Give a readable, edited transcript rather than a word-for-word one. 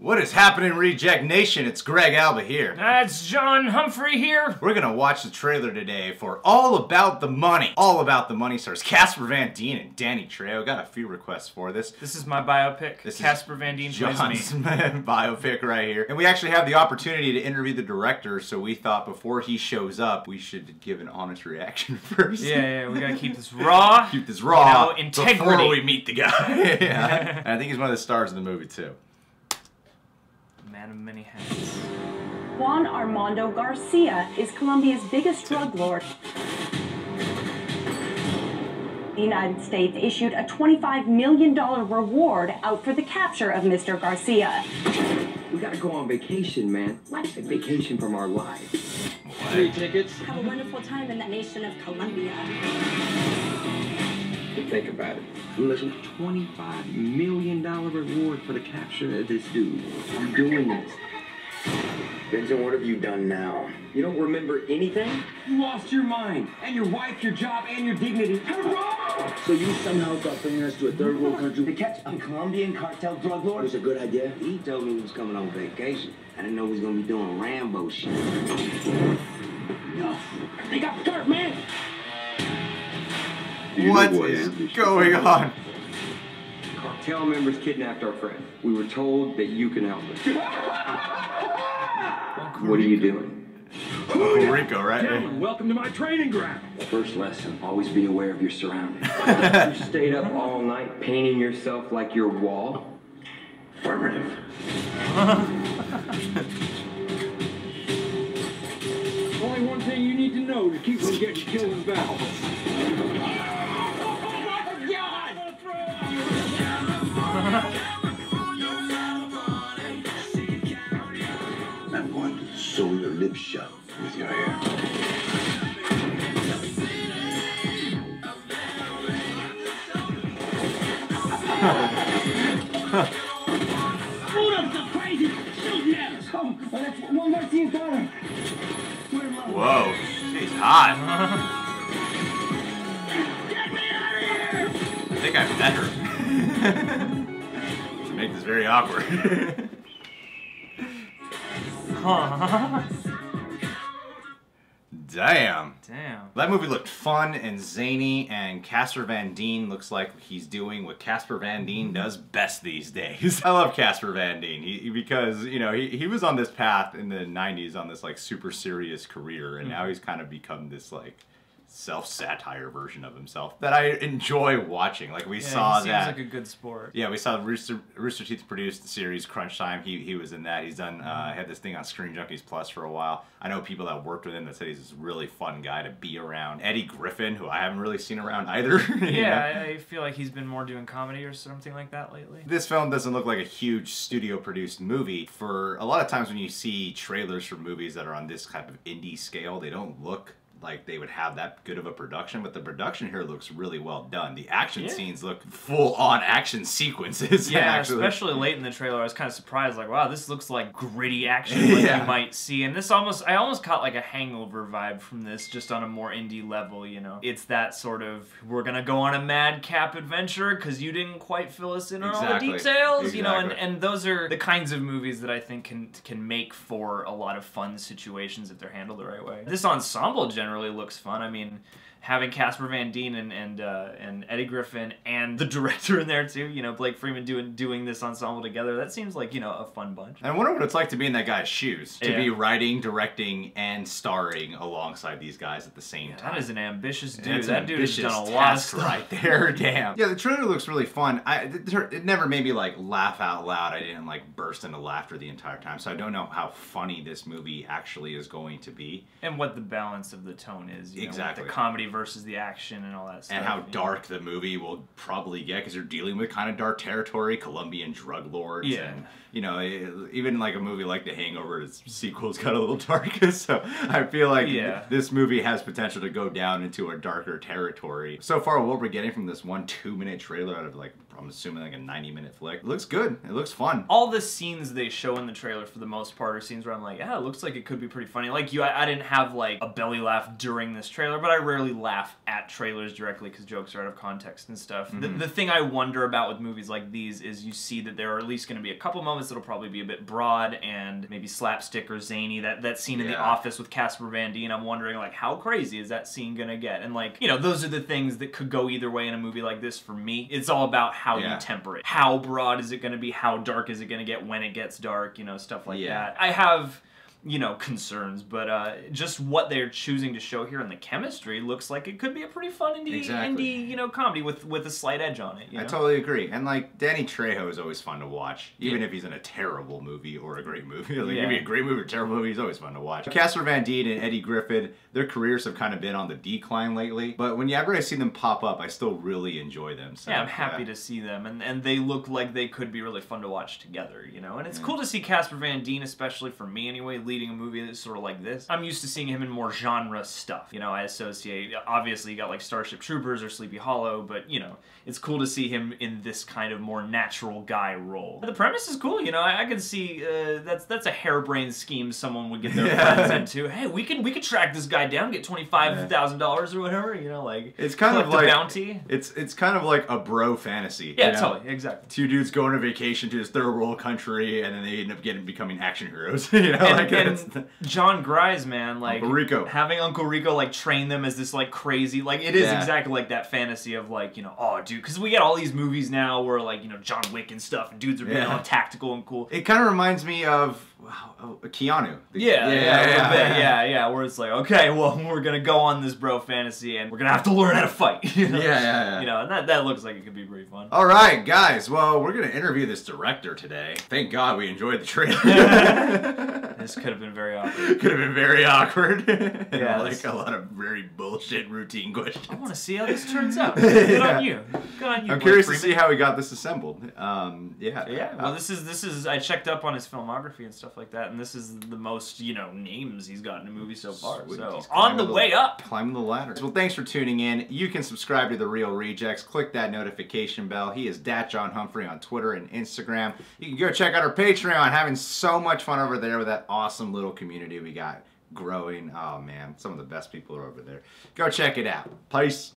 What is happening, Reject Nation? It's Greg Alba here. It's John Humphrey here. We're gonna watch the trailer today for All About the Money. All About the Money stars Casper Van Dien and Danny Trejo. Got a few requests for this. This is my biopic. This Casper Van Dien plays me. John's biopic right here. And we actually have the opportunity to interview the director, so we thought before he shows up, we should give an honest reaction first. Yeah, we gotta keep this raw. Keep this raw, you know, integrity. Before we meet the guy. Yeah. And I think he's one of the stars of the movie, too. Man of many hats. Juan Armando Garcia is Colombia's biggest drug lord. The United States issued a $25 million reward out for the capture of Mr. Garcia. We gotta go on vacation, man. Like a vacation from our lives. Free tickets? Have a wonderful time in the nation of Colombia. Think about it. Listen, $25 million reward for the capture of this dude. I'm doing this. Vincent, what have you done now? You don't remember anything? You lost your mind, and your wife, your job, and your dignity. Hurrah! So you somehow thought bringing us to a third world country to catch a Colombian cartel drug lord was a good idea? He told me he was coming on vacation. I didn't know he was going to be doing Rambo shit. No, they got dirt, man! What is going on? Cartel members kidnapped our friend. We were told that you can help us. What are you doing? Uncle Rico, right? Gentlemen, welcome to my training ground. First lesson, always be aware of your surroundings. You stayed up all night painting yourself like your wall? Affirmative. Only one thing you need to know to keep from getting killed in battle. I'm going to sew your lips shut with your hair. Hold up, the crazy! Shoot yes! Oh, that's one more team got him. Whoa, she's hot. Get me out of here! I think I met her. To make this very awkward. Damn. That movie looked fun and zany, and Casper Van Dien looks like he's doing what Casper Van Dien does best these days. I love Casper Van Dien because, you know, he was on this path in the 90s on this, like, super serious career, and now he's kind of become this, like, self-satire version of himself that I enjoy watching. Like we saw he that. Seems like a good sport. Yeah, we saw Rooster Teeth produced the series Crunch Time. He was in that. He's done had this thing on Screen Junkies Plus for a while. I know people that worked with him that said he's this really fun guy to be around. Eddie Griffin, who I haven't really seen around either. Yeah, I feel like he's been more doing comedy or something like that lately. This film doesn't look like a huge studio-produced movie. For a lot of times when you see trailers for movies that are on this type of indie scale, they don't look like they would have that good of a production, but the production here looks really well done. The action scenes look full-on action sequences. Yeah, actually. Especially late in the trailer, I was kind of surprised, like, wow, this looks like gritty action like you might see. And this I almost caught like a Hangover vibe from this, just on a more indie level, you know? It's that sort of, we're gonna go on a madcap adventure because you didn't quite fill us in on all the details, you know? And those are the kinds of movies that I think can make for a lot of fun situations if they're handled the right way. This ensemble generally looks fun. I mean, having Casper Van Dien and Eddie Griffin and the director in there too, you know, Blake Freeman doing this ensemble together, that seems like, you know, a fun bunch. I wonder what it's like to be in that guy's shoes. To be writing, directing, and starring alongside these guys at the same time. That is an ambitious dude. It's that dude has done a lot of stuff right there, damn. Yeah, the trailer looks really fun. It never made me like laugh out loud. I didn't like burst into laughter the entire time, so I don't know how funny this movie actually is going to be. And what the balance of the tone is, you know, with the comedy versus the action and all that stuff. And how dark the movie will probably get, because you're dealing with kind of dark territory, Colombian drug lords, and, you know, even like a movie like The Hangover, its sequel's got a little darker, so I feel like this movie has potential to go down into a darker territory. So far, what we're getting from this 1 2-minute trailer out of, like, I'm assuming like a 90-minute flick, it looks good. It looks fun. All the scenes they show in the trailer, for the most part, are scenes where I'm like, yeah, it looks like it could be pretty funny. Like, I didn't have, like, a belly laugh during this trailer, but I rarely laugh at trailers directly because jokes are out of context and stuff. The thing I wonder about with movies like these is you see that there are at least going to be a couple moments that'll probably be a bit broad and maybe slapstick or zany. That scene in The Office with Casper Van Dien, I'm wondering, like, how crazy is that scene gonna get? And, like, you know, those are the things that could go either way in a movie like this for me. It's all about how you temper it. How broad is it gonna be? How dark is it gonna get when it gets dark? You know, stuff like that. I have, you know, concerns, but just what they're choosing to show here in the chemistry looks like it could be a pretty fun indie you know, comedy with a slight edge on it. You know? I totally agree. And, like, Danny Trejo is always fun to watch, even if he's in a terrible movie or a great movie. Like, give me a great movie or a terrible movie, he's always fun to watch. Casper Van Dien and Eddie Griffin, their careers have kind of been on the decline lately, but whenever I see them pop up, I still really enjoy them. So, yeah, I'm happy to see them, and they look like they could be really fun to watch together, you know? And it's cool to see Casper Van Dien, especially for me anyway, leading a movie that's sort of like this. I'm used to seeing him in more genre stuff. You know, I associate, obviously you got like Starship Troopers or Sleepy Hollow, but you know, it's cool to see him in this kind of more natural guy role. The premise is cool, you know, I can see that's a harebrained scheme someone would get their friends into. Hey, we could track this guy down, get $25,000 or whatever, you know, like it's kind of like bounty. It's kind of like a bro fantasy. Yeah, you know? totally, exactly. Two dudes go on a vacation to this third world country, and then they end up becoming action heroes. You know, and John Grise, man, like Uncle Rico. Having Uncle Rico like train them as this like crazy, like it is exactly like that fantasy of like, you know, oh dude, because we get all these movies now where like, you know, John Wick and stuff, and dudes are being all tactical and cool. It kind of reminds me of Keanu. Yeah, where it's like, okay, well, we're gonna go on this bro fantasy, and we're gonna have to learn how to fight. You know? You know, and that looks like it could be pretty fun. All right, guys. Well, we're gonna interview this director today. Thank God we enjoyed the trailer. This could have been very awkward. Could have been very awkward. Yeah, like a lot of very bullshit routine questions. I want to see how this turns out. Good on you. Good on you. I'm curious to see how he got this assembled. Well, this is. I checked up on his filmography and stuff like that, and this is the most, you know, names he's got in a movie so far. Sweet. So on the way up, climbing the ladder. Well, thanks for tuning in. You can subscribe to The Real Rejects. Click that notification bell. He is John Humphrey on Twitter and Instagram. You can go check out our Patreon. Having so much fun over there with that awesome little community we got growing. Oh man, some of the best people are over there. Go check it out. Peace.